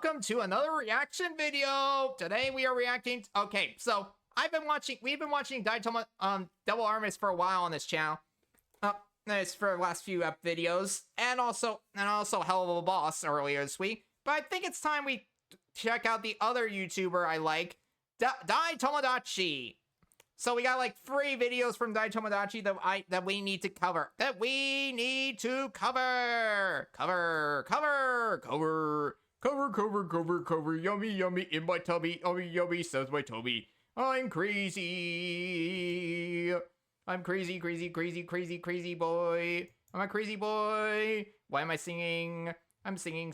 welcome to another reaction video. Today we are reacting. Okay, so we've been watching Dachamp Double Armist for a while on this channel. It's for the last few videos, and also Hell of a Boss earlier this week. But I think it's time we check out the other YouTuber I like, Dachamp. So we got like 3 videos from Dachamp that we need to cover. Cover. Yummy in my tummy. Yummy says my Toby. I'm crazy. I'm crazy boy. I'm a crazy boy. Why am I singing? I'm singing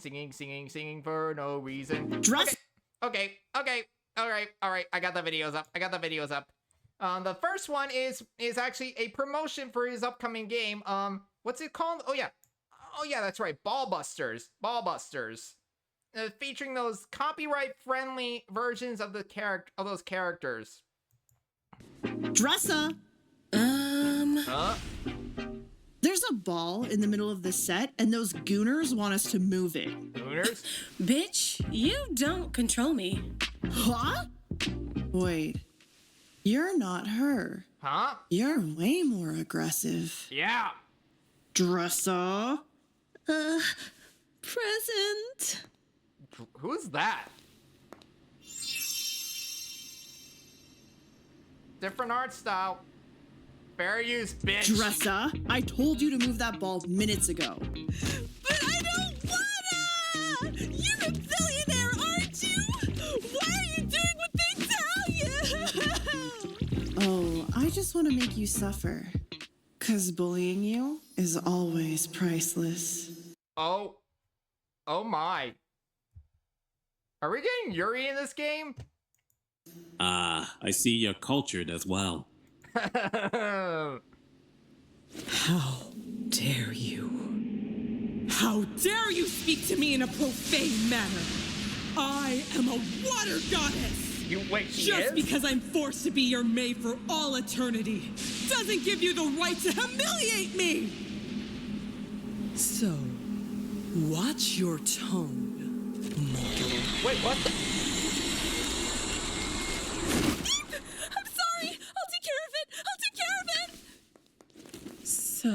for no reason. Dress. Okay. All right. I got the videos up. The first one is actually a promotion for his upcoming game. What's it called? Oh yeah, that's right. Ballbusters. Featuring those copyright-friendly versions of those characters. Dressa. There's a ball in the middle of the set, and those gooners want us to move it. Gooners? Bitch, you don't control me. Huh? Wait. You're not her. Huh? You're way more aggressive. Yeah. Dressa. Present. Who's that? Different art style. Fair use, bitch. Dressa, I told you to move that ball minutes ago. But I don't wanna! You're a billionaire, aren't you? Why are you doing what they tell you? Oh, I just want to make you suffer. 'Cause bullying you is always priceless. Oh my. Are we getting Yuri in this game? I see you're cultured as well. How dare you? How dare you speak to me in a profane manner? I am a water goddess! Wait, she Just is? because I'm forced to be your maid for all eternity doesn't give you the right to humiliate me! So, watch your tone, mortal. Wait, what the? I'm sorry! I'll take care of it! So,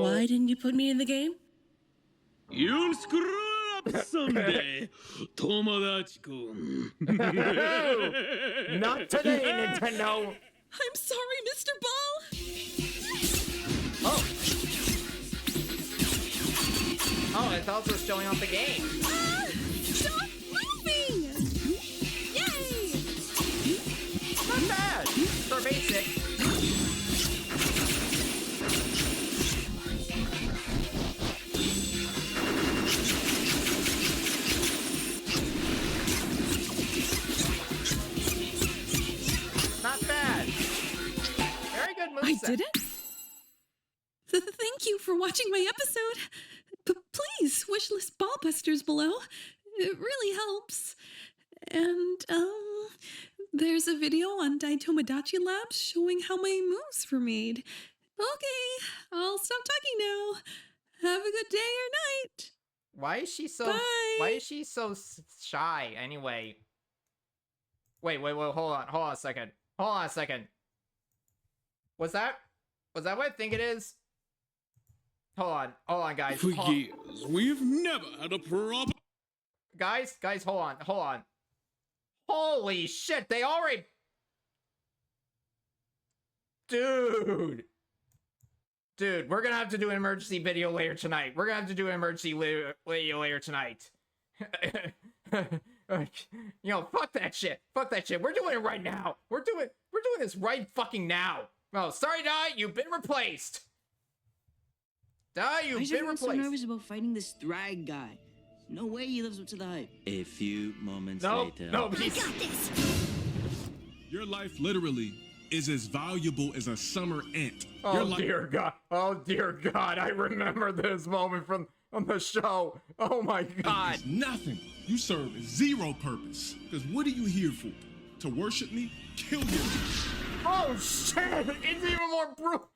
why didn't you put me in the game? You'll screw up someday, Tomodachi-kun. Not today, Nintendo. I'm sorry, Mr. Ball! Oh, it's also showing off the game. Stop moving! Yay! Not bad for basic. Not bad. Very good moveset. I did it? Thank you for watching my episode. Please wish list Ballbusters below. It really helps. And, there's a video on Daitomodachi Labs showing how my moves were made. Okay, I'll stop talking now. Have a good day or night. Why is she so? Bye. Why is she so shy anyway? Wait. Hold on a second. Was that what I think it is? Hold on, guys. For years, we've never had a problem. Guys, hold on. Holy shit, they already... Dude, we're gonna have to do an emergency video later tonight. Fuck that shit. We're doing it right now. We're doing this right fucking now. Oh, sorry, Dai, you've been replaced. You've been replaced. So nervous about fighting this Thragg guy. No way he lives up to the hype. A few moments later. No, I got this. Your life literally is as valuable as a summer ant. Oh dear God! I remember this moment from the show. Oh my God! It's nothing. You serve zero purpose. Because what are you here for? To worship me? Kill you. Oh shit! It's even more brutal.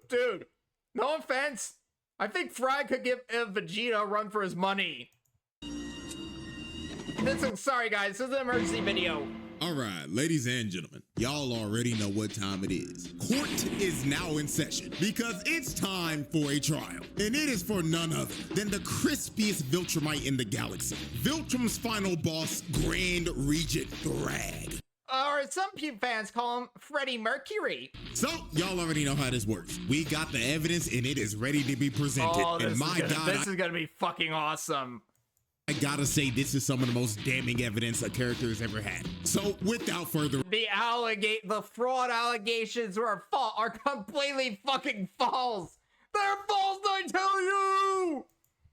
Dude. No offense. I think Thragg could give Vegeta a run for his money. Sorry guys, this is an emergency video. All right, ladies and gentlemen, y'all already know what time it is. Court is now in session because it's time for a trial. And it is for none other than the crispiest Viltrumite in the galaxy. Viltrum's final boss, Grand Regent Thragg. Or some fans call him Freddie Mercury. So, y'all already know how this works. We got the evidence and it is ready to be presented. Oh, and this is gonna be fucking awesome. I gotta say, this is some of the most damning evidence a character has ever had. So, without further The fraud allegations are completely fucking false. They're false, I tell you.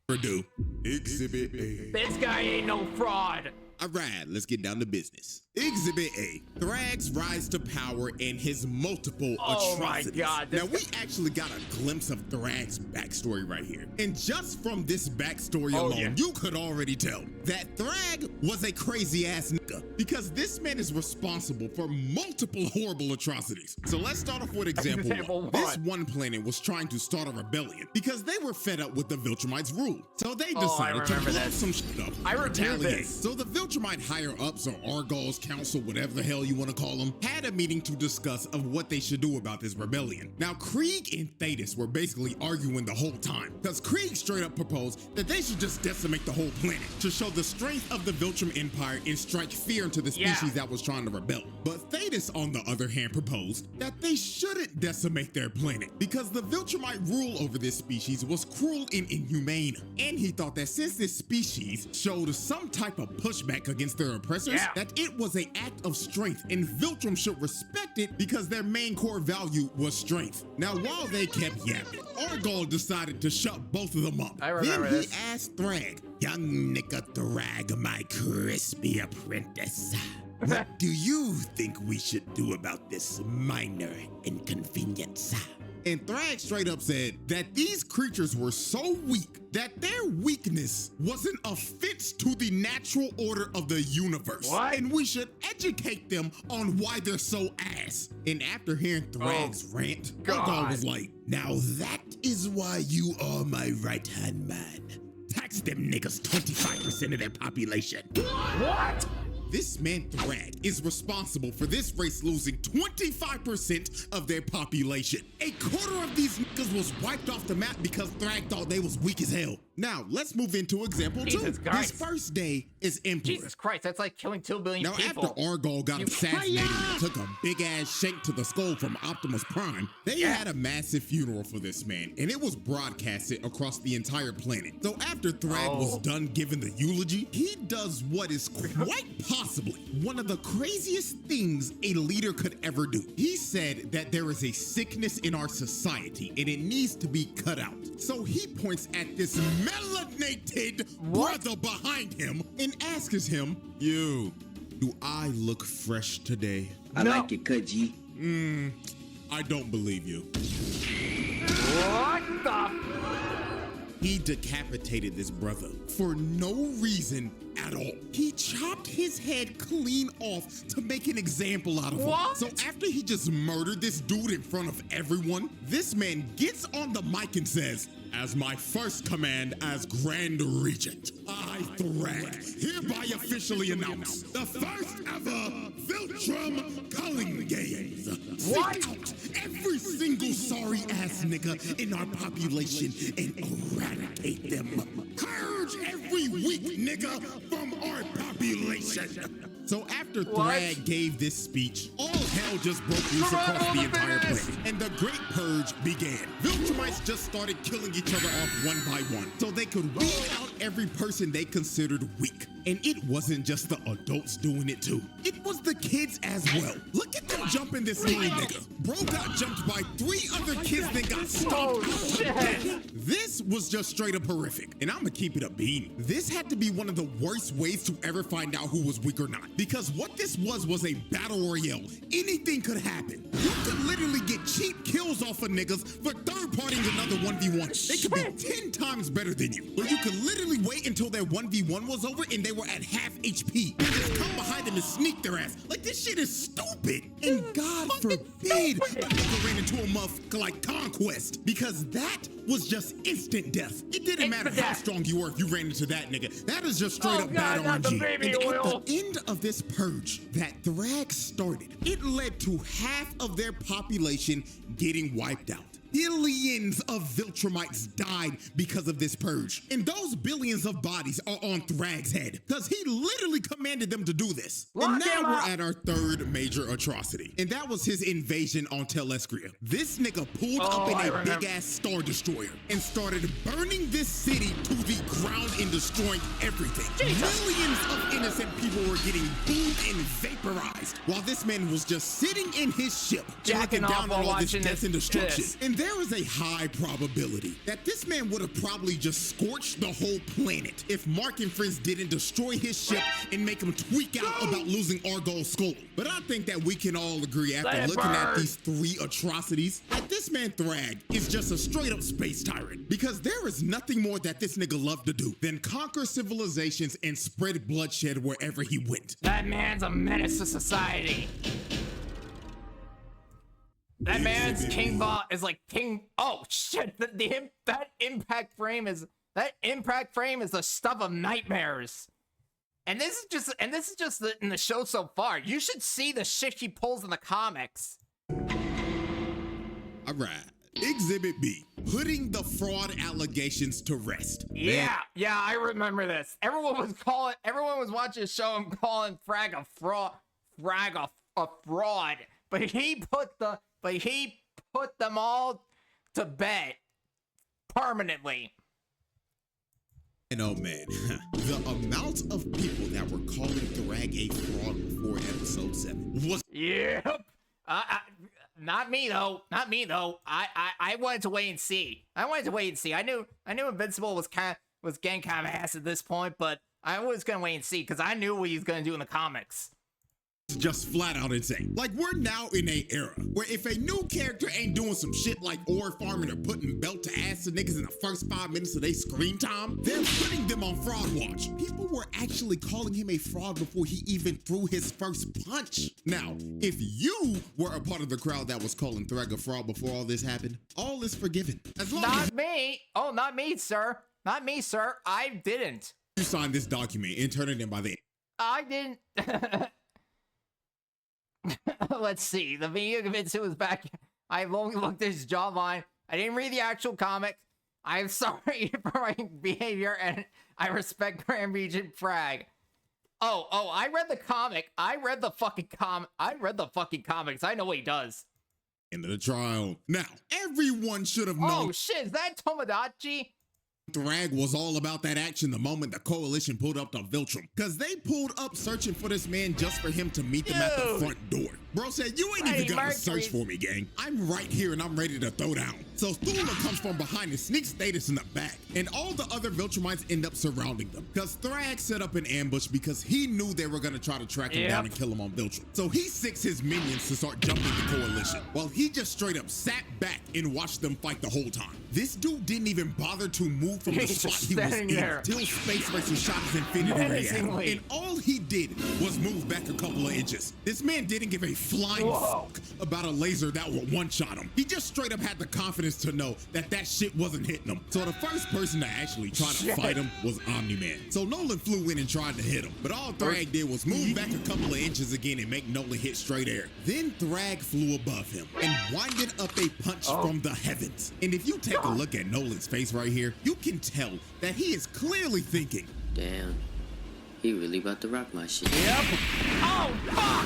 ado, Exhibit A. This guy ain't no fraud. All right, let's get down to business. Exhibit A, Thragg's rise to power and his multiple atrocities. My God. Now, we actually got a glimpse of Thragg's backstory right here. And just from this backstory alone, you could already tell that Thragg was a crazy-ass nigga because this man is responsible for multiple horrible atrocities. So let's start off with example one. This one planet was trying to start a rebellion because they were fed up with the Viltrumites' rule. So they decided to blow some shit up. I reviewed this. So the Viltrumite higher-ups, or Argall's council, whatever the hell you want to call them, had a meeting to discuss of what they should do about this rebellion. Now, Krieg and Thetis were basically arguing the whole time, because Krieg straight up proposed that they should just decimate the whole planet to show the strength of the Viltrum Empire and strike fear into the species that was trying to rebel. But Thetis, on the other hand, proposed that they shouldn't decimate their planet, because the Viltrumite rule over this species was cruel and inhumane. And he thought that since this species showed some type of pushback against their oppressors, that it was an act of strength, and Viltrum should respect it because their main core value was strength. Now, while they kept yapping, Argall decided to shut both of them up. I remember then he asked Thragg, "Young nigga Thragg, my crispy apprentice, what do you think we should do about this minor inconvenience?" And Thragg straight up said that these creatures were so weak that their weakness was an offense to the natural order of the universe. And we should educate them on why they're so ass. And after hearing Thragg's rant, Argall was like, "Now that is why you are my right-hand man. Tax them niggas 25% of their population." What? This man Thragg is responsible for this race losing 25% of their population. A quarter of these niggas was wiped off the map because Thragg thought they was weak as hell. Now, let's move into example 2. This first day is Emperor. Jesus Christ, that's like killing 2 billion people. Now, after Argall got assassinated and took a big-ass shank to the skull from Optimus Prime, they had a massive funeral for this man, and it was broadcasted across the entire planet. So after Thragg was done giving the eulogy, he does what is quite possibly one of the craziest things a leader could ever do. He said that there is a sickness in our society, and it needs to be cut out. So he points at this melanated brother behind him and asks him, "You, do I look fresh today?" I like it, Kudji. I don't believe you. What the? He decapitated this brother for no reason at all. He chopped his head clean off to make an example out of him. So after he just murdered this dude in front of everyone, this man gets on the mic and says, "As my first command as Grand Regent, I, Thragg, hereby officially announce the first ever Viltrum Culling Games. Seek out every single sorry-ass nigga in our population and eradicate them. Purge every weak nigga from our population." So after Thragg gave this speech, all hell just broke loose across the entire planet, and the Great Purge began. Viltrumites just started killing each other off one by one, so they could weed out every person they considered weak. And it wasn't just the adults doing it too. It was the kids as well. Look at them jumping this little nigga. Bro got jumped by 3 other kids that got stomped out. This was just straight up horrific. And I'm gonna keep it a bean. This had to be one of the worst ways to ever find out who was weak or not. Because what this was a battle royale. Anything could happen. You could literally get cheap kills off of niggas for third-partying another 1v1. They could be 10 times better than you. Or you could literally wait until their 1v1 was over and they were at half HP. And just come behind them and sneak their ass. Like, this shit is stupid. And God forbid a nigga ran into a motherfucker like Conquest, because that was just instant death. It didn't matter how strong you were if you ran into that nigga. That is just straight up bad RNG. And at the end of this purge that Thragg started, it led to half of their population getting wiped out. Billions of Viltrumites died because of this purge. And those billions of bodies are on Thragg's head, because he literally commanded them to do this. And now we're at our third major atrocity. And that was his invasion on Telescria. This nigga pulled up in a big-ass Star Destroyer and started burning this city to the ground and destroying everything. Millions of innocent people were getting boomed and vaporized, while this man was just sitting in his ship, jacking down on all this death and destruction. And there is a high probability that this man would have probably just scorched the whole planet if Mark and friends didn't destroy his ship and make him tweak out about losing Argo's skull. But I think that we can all agree after looking at these three atrocities that this man Thragg is just a straight up space tyrant, because there is nothing more that this nigga loved to do than conquer civilizations and spread bloodshed wherever he went. That man's a menace to society. That man's King Bot is like King. Oh shit! That impact frame is the stuff of nightmares. And this is just in the show so far. You should see the shit he pulls in the comics. All right. Exhibit B, putting the fraud allegations to rest. Yeah, I remember this. Everyone was watching the show and calling Thragg a fraud, but he put them all to bed permanently. And oh man, the amount of people that were calling Thragg a fraud before episode 7 was. Yep. Not me though. I wanted to wait and see. I knew Invincible was getting kind of ass at this point, but I was gonna wait and see because I knew what he was gonna do in the comics. Just flat out insane. Like, we're now in a era where if a new character ain't doing some shit like ore farming or putting belt to ass to niggas in the first 5 minutes of their screen time, they're putting them on fraud watch. People were actually calling him a fraud before he even threw his first punch. Now, if you were a part of the crowd that was calling Thragg a fraud before all this happened, all is forgiven. As long as me. Oh, not me, sir. Not me, sir. I didn't. You signed this document and turn it in by then. I didn't. Let's see. The video convinced it was back. I've only looked at his jawline. I didn't read the actual comic. I'm sorry for my behavior, and I respect Grand Regent Thragg. Oh, I read the comic. I read the fucking comics. I know what he does. End of the trial. Now, everyone should have known. Oh shit, is that Tomodachi? Thragg was all about that action the moment the coalition pulled up to Viltrum, because they pulled up searching for this man just for him to meet them at the front door. Bro said, you ain't even gotta search for me, gang. I'm right here and I'm ready to throw down. So Thula comes from behind and sneaks Status in the back, and all the other Viltrumites end up surrounding them, because Thragg set up an ambush because he knew they were gonna try to track him down and kill him on Viltrum. So he sicks his minions to start jumping the coalition, while he just straight up sat back and watched them fight the whole time. This dude didn't even bother to move from the spot he was in till Space Racer shot his Infinity Ray at him. And all he did was move back a couple of inches. This man didn't give a flying fuck about a laser that would one-shot him. He just straight up had the confidence to know that that shit wasn't hitting him. So the first person to actually try to fight him was Omni-Man. So Nolan flew in and tried to hit him, but all Thragg did was move back a couple of inches again and make Nolan hit straight air. Then Thragg flew above him and winded up a punch from the heavens. And if you take a look at Nolan's face right here, you can tell that he is clearly thinking, damn, he really about to rock my shit. Yep. Oh, fuck!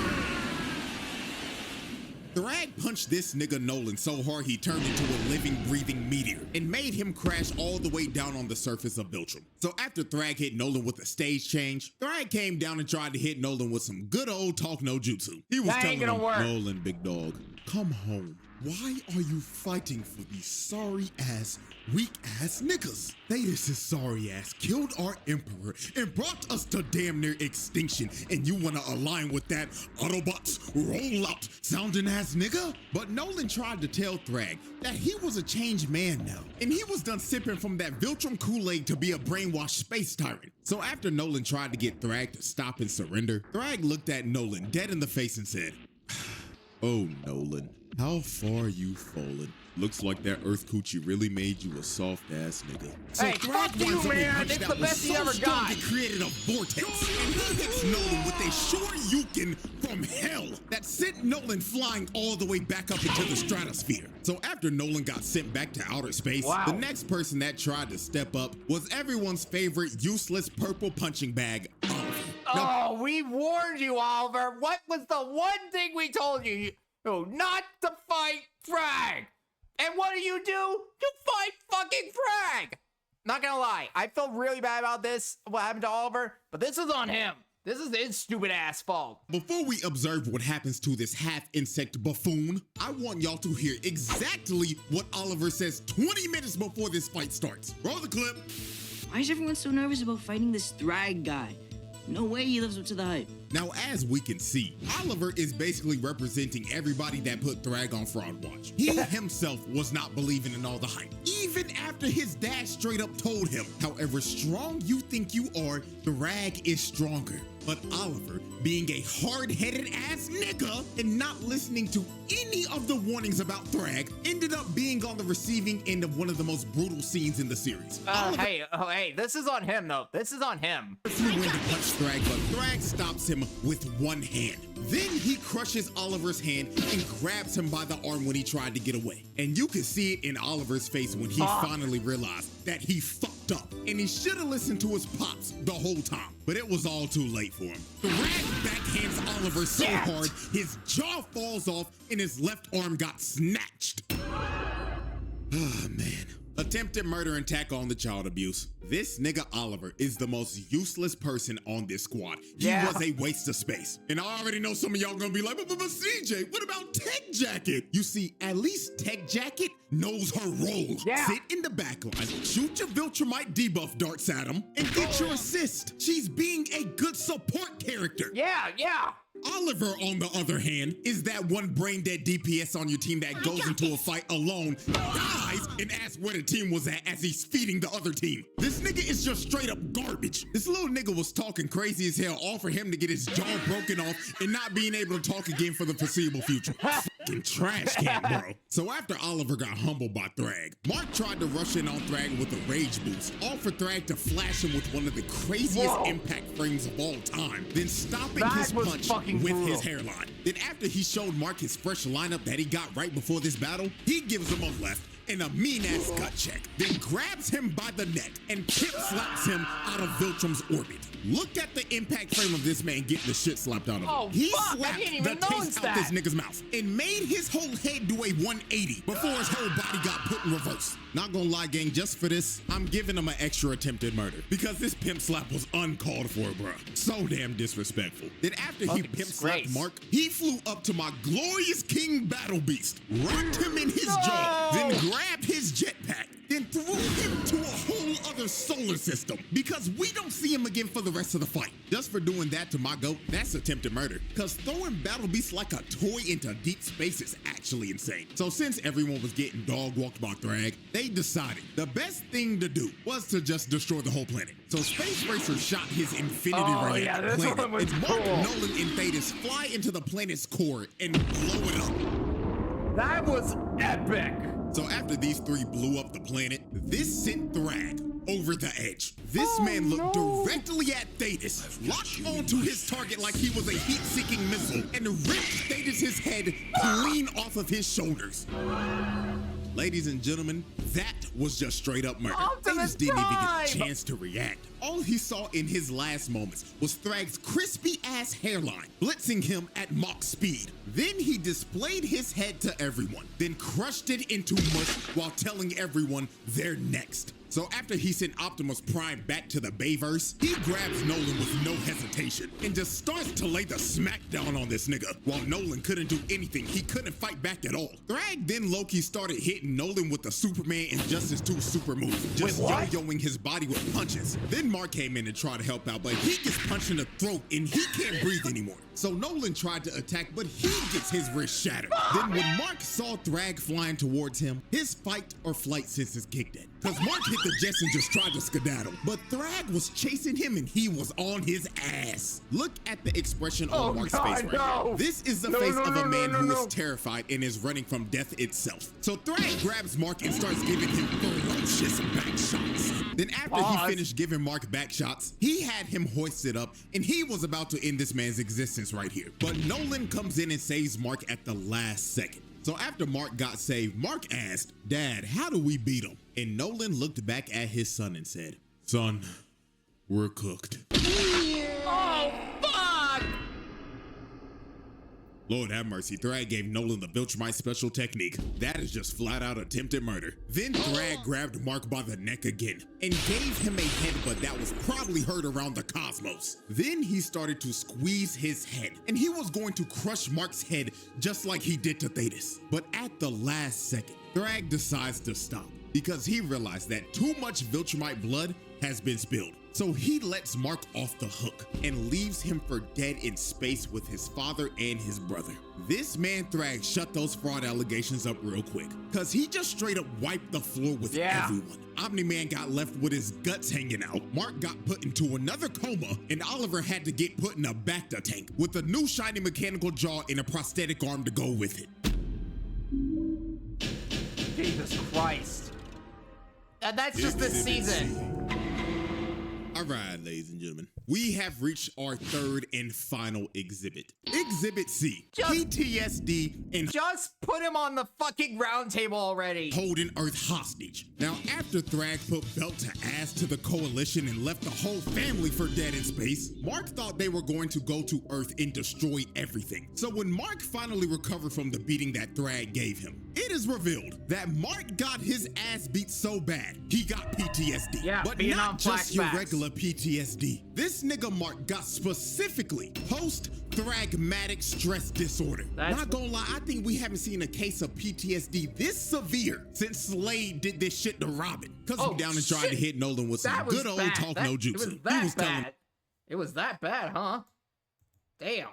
Thragg punched this nigga Nolan so hard he turned into a living, breathing meteor and made him crash all the way down on the surface of Viltrum. So after Thragg hit Nolan with a stage change, Thragg came down and tried to hit Nolan with some good old talk no jutsu. He was telling him, Nolan, big dog, come home. Why are you fighting for these sorry-ass, weak-ass niggas? Thetis' sorry-ass killed our emperor and brought us to damn near extinction, and you wanna align with that Autobots roll-out sounding-ass nigga? But Nolan tried to tell Thragg that he was a changed man now, and he was done sipping from that Viltrum Kool-Aid to be a brainwashed space tyrant. So after Nolan tried to get Thragg to stop and surrender, Thragg looked at Nolan dead in the face and said, Oh, Nolan, how far you fallen. Looks like that Earth Coochie really made you a soft-ass nigga. Hey, fuck you, man! It's the best he ever got! It created a vortex, and he hits Nolan with a Shoryuken from hell that sent Nolan flying all the way back up into the stratosphere. So after Nolan got sent back to outer space, the next person that tried to step up was everyone's favorite useless purple punching bag, Oliver. Oh, we warned you, Oliver! What was the one thing we told you? Not to fight Thragg! And what do? You fight fucking Thragg! Not gonna lie, I feel really bad about this, what happened to Oliver, but this is on him. This is his stupid ass fault. Before we observe what happens to this half-insect buffoon, I want y'all to hear exactly what Oliver says 20 minutes before this fight starts. Roll the clip. Why is everyone so nervous about fighting this Thragg guy? No way he lives up to the hype. Now, as we can see, Oliver is basically representing everybody that put Thragg on Fraud Watch. He himself was not believing in all the hype, even after his dad straight up told him, however strong you think you are, Thragg is stronger. But Oliver, being a hard-headed ass nigga and not listening to any of the warnings about Thragg, ended up being on the receiving end of one of the most brutal scenes in the series. Hey, this is on him, though. This is on him. Flew in to punch Thragg, but Thragg stops him with one hand. Then he crushes Oliver's hand and grabs him by the arm when he tried to get away. And you can see it in Oliver's face when he finally realized that he fucked up and he should have listened to his pops the whole time. But it was all too late for him. Thragg backhands Oliver so hard his jaw falls off and his left arm got snatched. Ah, man. Attempted murder and tackle on the child abuse. This nigga Oliver is the most useless person on this squad. He was a waste of space. And I already know some of y'all gonna be like, but CJ, what about Tech Jacket? You see, at least Tech Jacket knows her role. Sit in the back line, shoot your Viltrumite debuff darts at him, and get your assist. She's being a good support character. Oliver, on the other hand, is that one brain-dead DPS on your team that goes into a fight alone, dies, and asks where the team was at as he's feeding the other team. This nigga is just straight up garbage. This little nigga was talking crazy as hell, all for him to get his jaw broken off and not being able to talk again for the foreseeable future. Fucking trash can, bro. So after Oliver got humbled by Thragg, Mark tried to rush in on Thragg with a rage boost, all for Thragg to flash him with one of the craziest impact frames of all time, then stopping his punch with his hairline. Then after he showed Mark his fresh lineup that he got right before this battle, he gives him a left and a mean-ass gut check, then grabs him by the neck and chip slaps him out of Viltrum's orbit. Look at the impact frame of this man getting the shit slapped out of him. He slapped the taste out this nigga's mouth and made his whole head do a 180 before his whole body got put in reverse. Not gonna lie, gang, just for this, I'm giving him an extra attempted murder because this pimp slap was uncalled for, bruh. So damn disrespectful. Then after he pimp slapped Mark, he flew up to my glorious King Battle Beast, rocked him in his jaw, then grabbed his jetpack, then threw him to a whole other solar system because we don't see him again for the rest of the fight. Just for doing that to my goat, that's attempted murder, because throwing Battle Beast like a toy into deep space is actually insane. So since everyone was getting dog walked by Thragg, they decided the best thing to do was to just destroy the whole planet. So Space Racer shot his Infinity Ray at the planet, and Mark, Nolan, and Thetis fly into the planet's core and blow it up. That was epic. So after these three blew up the planet, this sent Thragg over the edge. This man looked directly at Thetis, locked onto his target like he was a heat-seeking missile, and ripped Thetis' head clean off of his shoulders. Ladies and gentlemen, that was just straight up murder. Thetis didn't even get a chance to react. All he saw in his last moments was Thragg's crispy ass hairline, blitzing him at Mach speed. Then he displayed his head to everyone, then crushed it into mush while telling everyone they're next. So after he sent Optimus Prime back to the Bayverse, he grabs Nolan with no hesitation and just starts to lay the smackdown on this nigga. While Nolan couldn't do anything, he couldn't fight back at all. Thragg then low-key started hitting Nolan with the Superman Injustice 2 super move, just yo-yoing his body with punches. Then Mark came in and tried to help out, but he gets punched in the throat and he can't breathe anymore. So Nolan tried to attack, but he gets his wrist shattered. Then when Mark saw Thragg flying towards him, his fight or flight senses kicked in. because Mark hit the jets and just tried to skedaddle. But Thragg was chasing him and he was on his ass. Look at the expression on Mark's face right here. This is the face of a man who is terrified and is running from death itself. So Thragg grabs Mark and starts giving him ferocious back shots. Then after he finished giving Mark back shots, he had him hoisted up and he was about to end this man's existence right here. But Nolan comes in and saves Mark at the last second. So after Mark got saved, Mark asked, "Dad, how do we beat him?" And Nolan looked back at his son and said, "Son, we're cooked." Oh, fuck! Lord have mercy, Thragg gave Nolan the Viltrumite special technique. That is just flat out attempted murder. Then Thragg grabbed Mark by the neck again and gave him a headbutt that was probably heard around the cosmos. Then he started to squeeze his head and he was going to crush Mark's head just like he did to Thetis. But at the last second, Thragg decides to stop because he realized that too much Viltrumite blood has been spilled. So he lets Mark off the hook and leaves him for dead in space with his father and his brother. This man Thragg shut those fraud allegations up real quick because he just straight up wiped the floor with everyone. Omni-Man got left with his guts hanging out. Mark got put into another coma and Oliver had to get put in a Bacta tank with a new shiny mechanical jaw and a prosthetic arm to go with it. Jesus Christ. And that's just this season. All right, ladies and gentlemen, we have reached our third and final exhibit. Exhibit C, PTSD and just put him on the fucking round table already. Holding Earth hostage. Now, after Thragg put belt to ass to the coalition and left the whole family for dead in space, Mark thought they were going to go to Earth and destroy everything. So when Mark finally recovered from the beating that Thragg gave him, it is revealed that Mark got his ass beat so bad, he got PTSD. Yeah, but not just your regular PTSD. This nigga Mark got specifically post-thragmatic stress disorder. Not gonna lie, I think we haven't seen a case of PTSD this severe since Slade did this shit to Robin. Cause he down and tried to hit Nolan with some good old talk no jutsu. It was that bad, huh? Damn.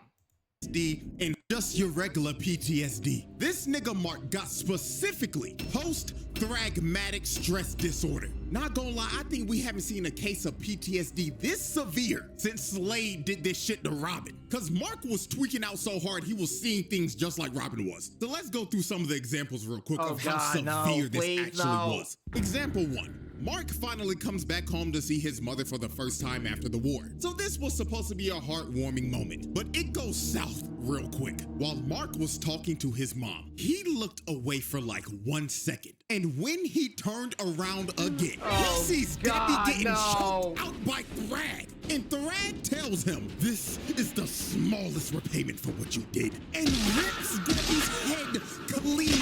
And just your regular PTSD. This nigga Mark got specifically post-thragmatic stress disorder. Not gonna lie, I think we haven't seen a case of PTSD this severe since Slade did this shit to Robin. Cause Mark was tweaking out so hard he was seeing things just like Robin was. So let's go through some of the examples real quick of how severe this actually was. Example 1. Mark finally comes back home to see his mother for the first time after the war. So this was supposed to be a heartwarming moment, but it goes south real quick. While Mark was talking to his mom, he looked away for like 1 second. And when he turned around again, he sees Debbie getting choked out by Thragg. And Thragg tells him, "This is the smallest repayment for what you did," and rips Debbie's head clean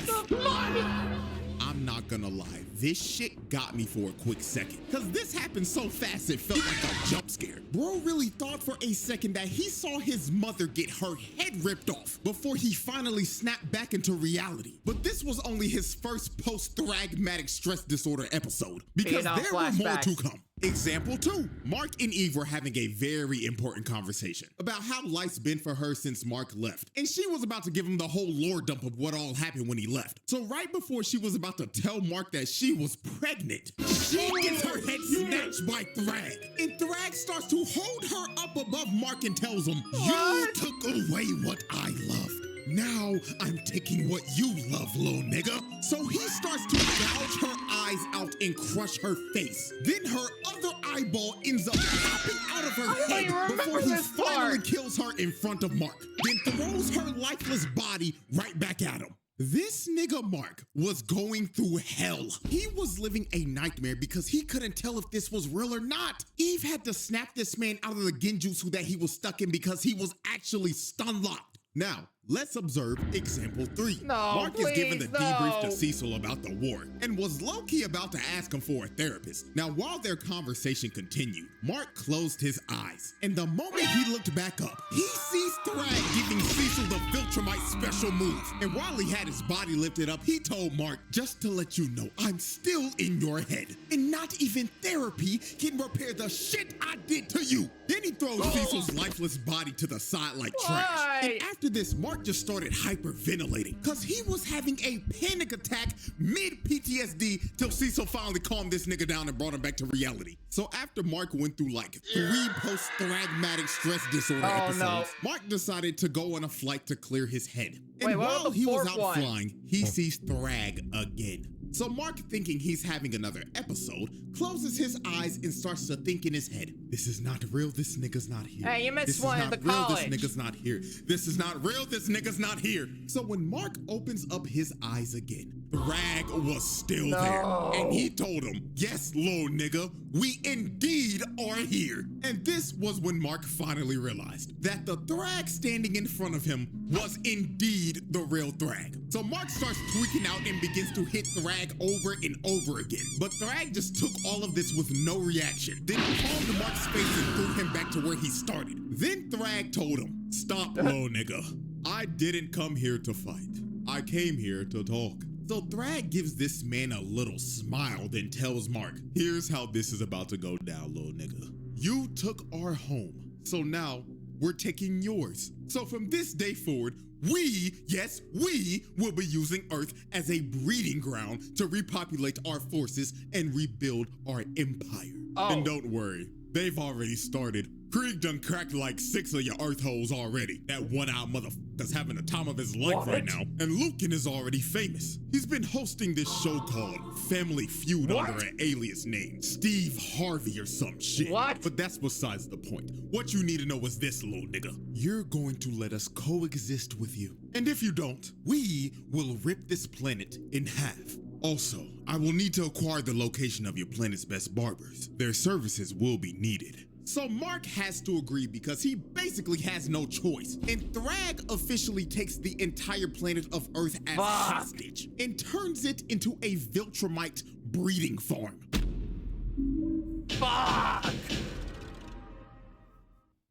off. I'm not gonna lie, this shit got me for a quick second. Cause this happened so fast it felt like a jump scare. Bro really thought for a second that he saw his mother get her head ripped off before he finally snapped back into reality. But this was only his first post-thragmatic stress disorder episode, because there were more to come. Example 2, Mark and Eve were having a very important conversation about how life's been for her since Mark left. And she was about to give him the whole lore dump of what all happened when he left. So right before she was about to tell Mark that she was pregnant, she gets her head snatched by Thragg. And Thragg starts to hold her up above Mark and tells him, "You took away what I loved. Now I'm taking what you love, little nigga." So he starts to gouge her eyes out and crush her face. Then her other eyeball ends up popping out of her head before he finally kills her in front of Mark. Then throws her lifeless body right back at him. This nigga Mark was going through hell. He was living a nightmare because he couldn't tell if this was real or not. Eve had to snap this man out of the genjutsu that he was stuck in because he was actually stun locked. Now, let's observe example 3. Mark is giving the debrief to Cecil about the war and was low-key about to ask him for a therapist. Now, while their conversation continued, Mark closed his eyes, and the moment he looked back up, he sees Thragg giving Cecil the Viltrumite special move. And while he had his body lifted up, he told Mark, "Just to let you know, I'm still in your head, and not even therapy can repair the shit I did to you." Then he throws Cecil's lifeless body to the side like trash. And after this, Mark just started hyperventilating because he was having a panic attack mid-PTSD till Cecil finally calmed this nigga down and brought him back to reality. So after Mark went through like 3 post-thragmatic stress disorder episodes, Mark decided to go on a flight to clear his head. And while he was out flying, he sees Thragg again. So Mark, thinking he's having another episode, closes his eyes and starts to think in his head, this is not real, this nigga's not here. Hey, you missed this one is at not the real, college. this nigga's not here. This is not real, this nigga's not here. So when Mark opens up his eyes again, Thragg was still there. And he told him, yes, little nigga, we indeed are here. And this was when Mark finally realized that the Thragg standing in front of him was indeed the real Thragg. So Mark starts tweaking out and begins to hit Thragg over and over again. But Thragg just took all of this with no reaction, then palmed Mark's face and threw him back to where he started. Then Thragg told him, stop, little nigga. I didn't come here to fight. I came here to talk. So Thragg gives this man a little smile, then tells Mark, here's how this is about to go down, little nigga. You took our home, so now we're taking yours. So from this day forward, we, yes, we will be using Earth as a breeding ground to repopulate our forces and rebuild our empire. And don't worry, they've already started. Krieg done cracked like 6 of your Earth holes already. That one-eyed motherfucker's having the time of his life right now. And Lucan is already famous. He's been hosting this show called Family Feud under an alias name, Steve Harvey or some shit. But that's besides the point. What you need to know is this, little nigga. You're going to let us coexist with you. And if you don't, we will rip this planet in half. Also, I will need to acquire the location of your planet's best barbers. Their services will be needed. So Mark has to agree because he basically has no choice. And Thragg officially takes the entire planet of Earth as hostage and turns it into a Viltrumite breeding farm.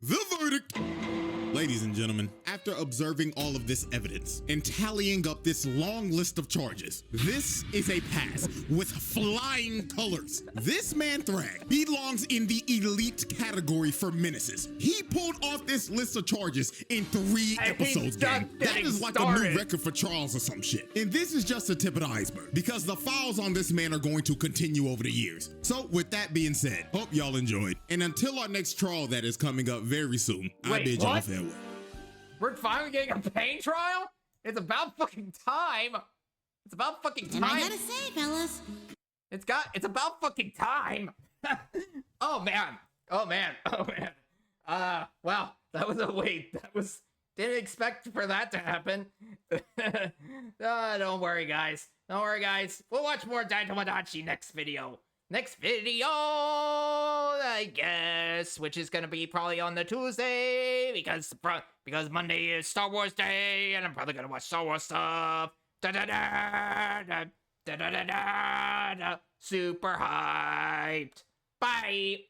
The verdict. Ladies and gentlemen, after observing all of this evidence and tallying up this long list of charges, this is a pass with flying colors. This man Thragg belongs in the elite category for menaces. He pulled off this list of charges in 3 episodes, gang. That is like a new record for Charles or some shit. And this is just the tip of the iceberg because the files on this man are going to continue over the years. So with that being said, hope y'all enjoyed. And until our next trial that is coming up very soon, I bid y'all farewell. We're finally getting a pain trial? It's about fucking time. It's about fucking time. And I gotta say, fellas, it's about fucking time. Oh man. Wow, that was a wait. Didn't expect for that to happen. Don't worry, guys. We'll watch more Daitomodachi next video. I guess, which is gonna be probably on the Tuesday because Monday is Star Wars Day, and I'm probably gonna watch Star Wars stuff. Super hyped. Bye.